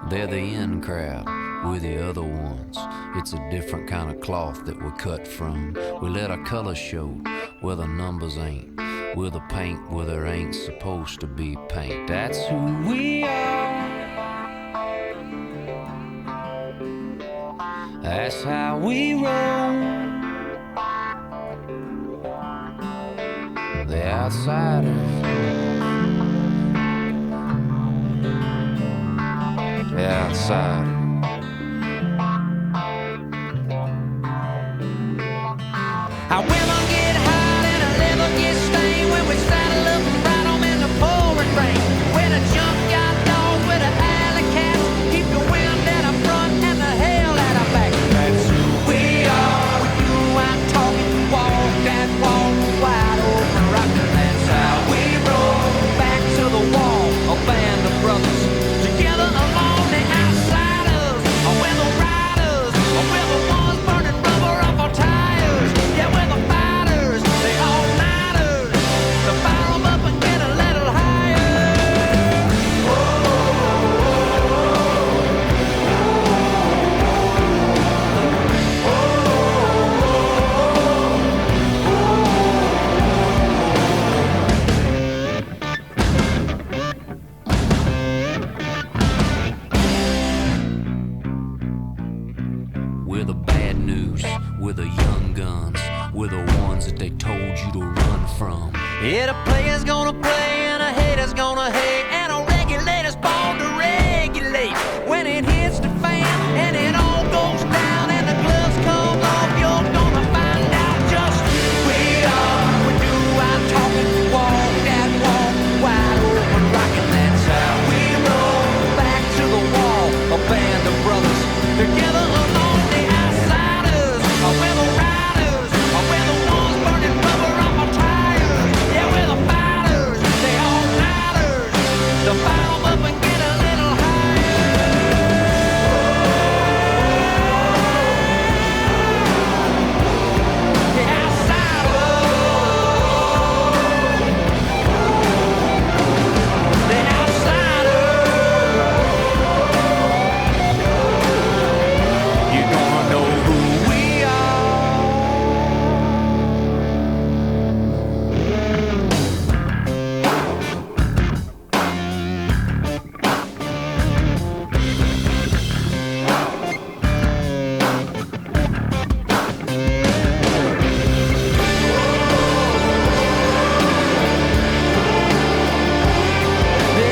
They're the in crowd, we're the other ones. It's a different kind of cloth that we're cut from. We let our colors show where the numbers ain't. We're the paint where there ain't supposed to be paint. That's who we are. That's how we roll. The outsiders. The outsider. Our women get hot and our leather gets stained when we saddle up and ride 'em in the pouring rain. When a junkyard dog with an alley cat, keep the wind at our front and the hell at our back. That's who we are. With you I'm talking, walk that walk wide open rockin'. That's how we roll. Back to the wall, a band of brothers together along the outsiders. We're the riders, we're the ones burning rubber off our tires. Yeah, we're the fighters, the all-nighters. To fire 'em up and get a little higher. We're the bad news, we're the young guns, we're the ones that they told you to run from. Yeah, the player's gonna play and a hater's gonna hate, and a regulator's born to regulate. When it hits the fan and it all goes down and the gloves come off, you're gonna find out just who we are. With you I'm talking, walk that walk, wide open rockin'. That's how we roll. Back to the wall, a band of brothers together along the outsiders. We're the riders, we're the ones burning rubber off our tires. Yeah, we're the fighters, the all-nighters. To fire 'em up and get a little higher. The outsiders. The outsiders. You're gonna know who we The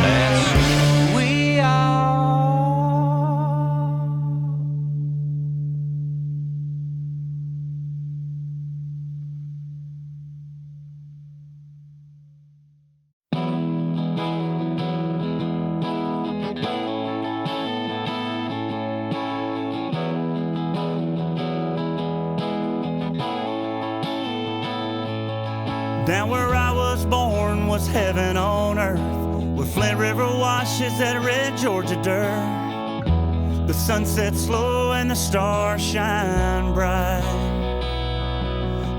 That's who we are. Down where I was born was heaven on earth, where Flint River washes that red Georgia dirt. The sun sets slow and the stars shine bright.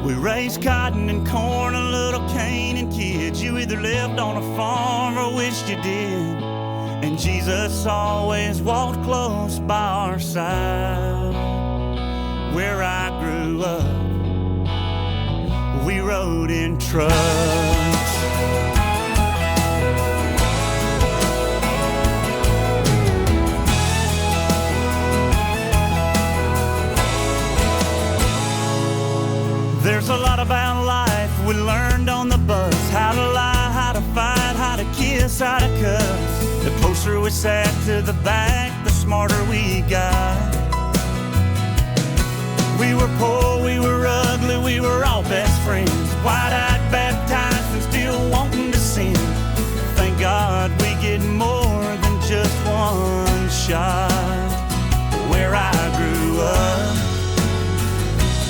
We raised cotton and corn, a little cane and kids. You either lived on a farm or wished you did. And Jesus always walked close by our side. Where I grew up, we rode in trucks. we sat to the back, the smarter we got. We were poor, we were ugly, we were all best friends. Wide-eyed, baptized, and still wanting to sin. Thank God we get more than just one shot. Where I grew up,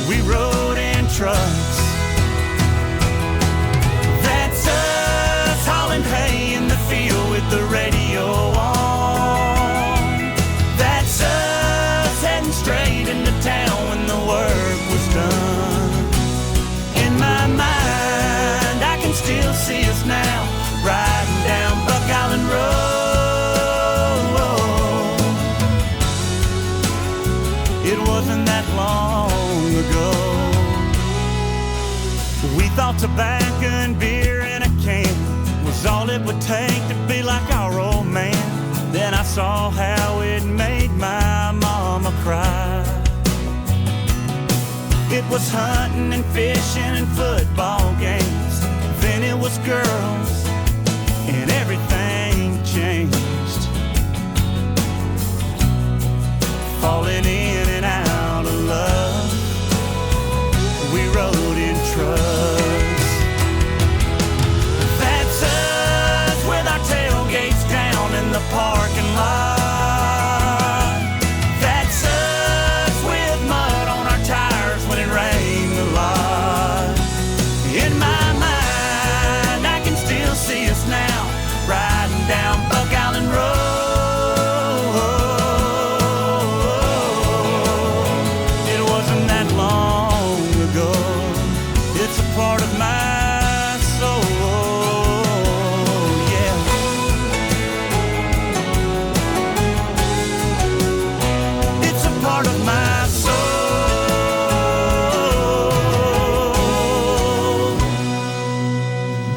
we rode in trucks. That's us hauling hay in the field with the radio on. That's us heading straight into town when the work was done. In my mind, I can still see us now, riding down Buck Island Road. It wasn't that long ago. We thought tobacco and beer in a can was all it would take to be like our old man. Then I saw how it made my mama cry. It was hunting and fishing and football games. Then it was girls, and everything changed. Falling in and out of love, we rode in trucks. That's us with our tailgates down in the parking lot. That's us with mud on our tires when it rained a lot. In my mind, I can still see us now, riding down Buck Island Road. It wasn't that long ago. It's a part of my soul, yeah. It's a part of my soul.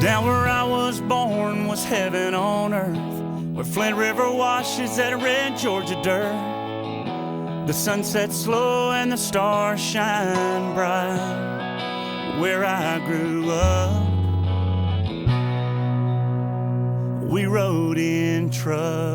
Down where I was born was heaven on earth, where Flint River washes that red Georgia dirt. The sun sets slow and the stars shine bright. Where I grew up, we rode in trucks.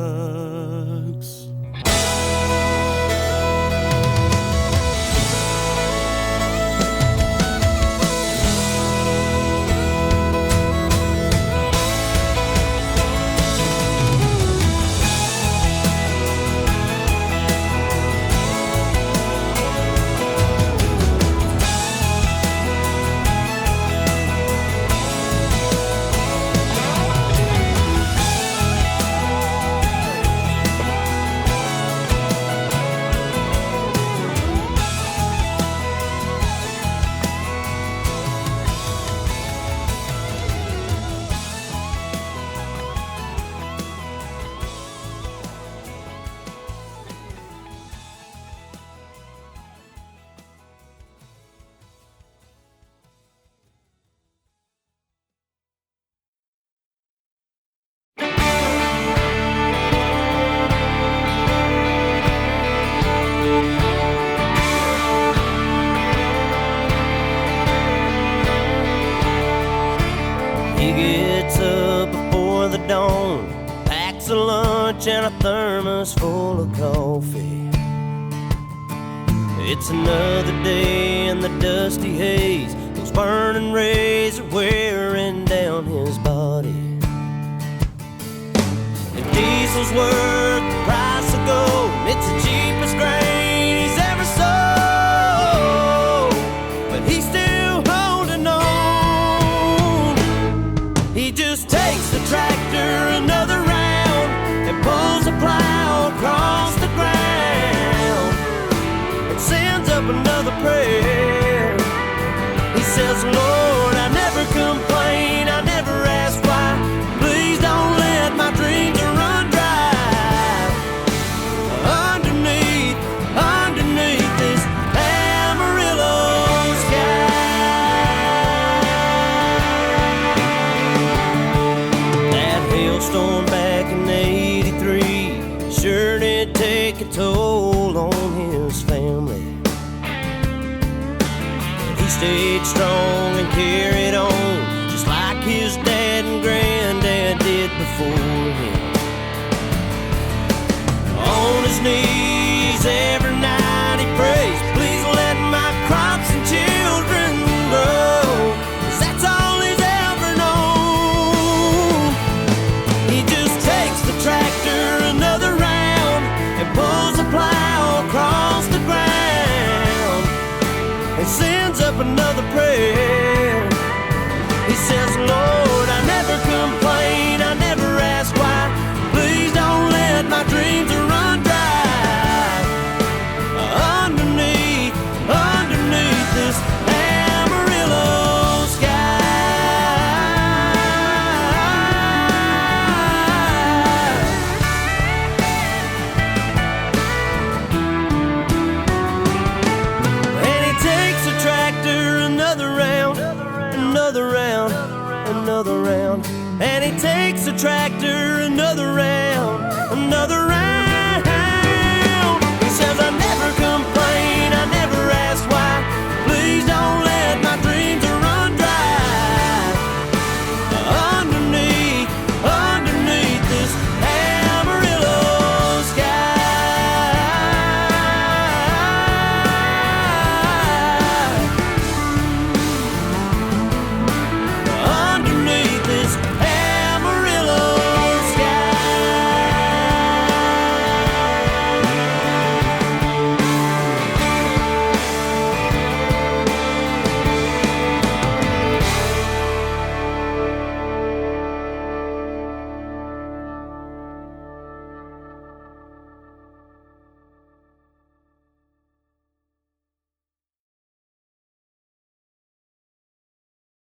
He gets up before the dawn, packs a lunch and a thermos full of coffee. It's another day in the dusty haze. Those burning rays are wearing down his body. If diesel's worth the price of gold, it's the cheapest grain he's ever sold. But he's still holding on. He just takes the tractor another round and pulls a plow across the ground and sends up another prayer. He says, Lord, I never complain, I never ask why. Please don't let my dreams run dry. Underneath this Amarillo sky. That hailstorm back in '83 sure did take a toll on his family. He stayed strong and carried on, just like his dad and granddad did before him. his knees every night he prays, please let my crops and children grow, 'cause that's all he's ever known. He just takes the tractor another round and pulls the plow across the ground and sends up another prayer. He says, Lord, I never complain, I never ask why, please don't let my dreams run dry. Underneath this Amarillo sky. And he takes the tractor another round, another round, another round. And he takes the tractor another